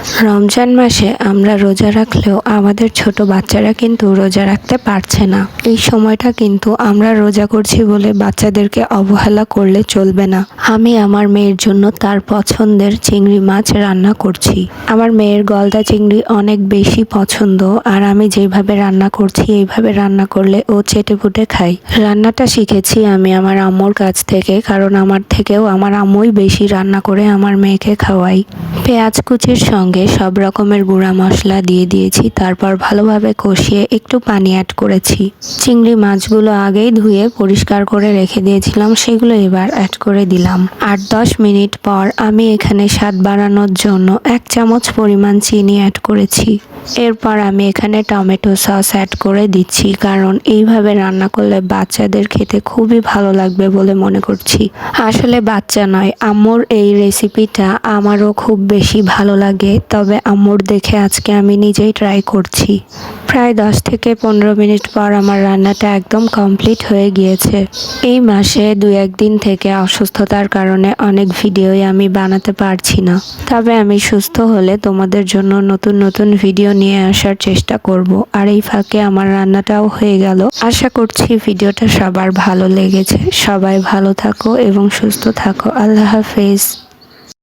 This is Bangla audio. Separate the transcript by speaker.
Speaker 1: রমজান মাসে আমরা রোজা রাখলেও আমাদের ছোট বাচ্চারা কিন্তু রোজা রাখতে পারছে না। এই সময়টা কিন্তু আমরা রোজা করছি বলে বাচ্চাদেরকে অবহেলা করলে চলবে না। আমি আমার মেয়ের জন্য তার পছন্দের চিংড়ি মাছ রান্না করছি। আমার মেয়ের গলদা চিংড়ি অনেক বেশি পছন্দ, আর আমি যেভাবে রান্না করছি এইভাবে রান্না করলে ও চেটেপুটে খায়। রান্নাটা শিখেছি আমি আমার আম্মুর কাছ থেকে, কারণ আমার থেকেও আমার আম্মুই বেশি রান্না করে আমার মেয়েকে খাওয়াই। পেঁয়াজ কুচির সঙ্গে সব রকমের গুঁড়া মশলা দিয়ে দিয়েছি, তারপর ভালোভাবে কষিয়ে একটু পানি অ্যাড করেছি। চিংড়ি মাছগুলো আগেই ধুয়ে পরিষ্কার করে রেখে দিয়েছিলাম, সেগুলো এবার অ্যাড করে দিলাম। 8-10 মিনিট পর আমি এখানে স্বাদ বাড়ানোর জন্য 1 চামচ পরিমাণ চিনি অ্যাড করেছি। এরপর আমি এখানে টমেটো সস অ্যাড করে দিচ্ছি, কারণ এইভাবে রান্না করলে বাচ্চাদের খেতে খুবই ভালো লাগবে বলে মনে করছি। আসলে বাচ্চা নয়, আম্মুর এই রেসিপিটা আমারও খুব বেশি ভালো লাগে, তবে আম্মুর দেখে আজকে আমি নিজেই ট্রাই করছি। প্রায় 10 থেকে 15 মিনিট পর আমার রান্নাটা একদম কমপ্লিট হয়ে গিয়েছে। এই মাসে 2-1 দিন থেকে অসুস্থতার কারণে অনেক ভিডিওই আমি বানাতে পারছি না, তবে আমি সুস্থ হলে তোমাদের জন্য নতুন নতুন ভিডিও নিয়ে আসার চেষ্টা করব। আর এই ফাঁকে আমার রান্নাটাও হয়ে গেল। আশা করছি ভিডিওটা সবার ভালো লেগেছে। সবাই ভালো থাকো এবং সুস্থ থাকো। আল্লাহ হাফেজ।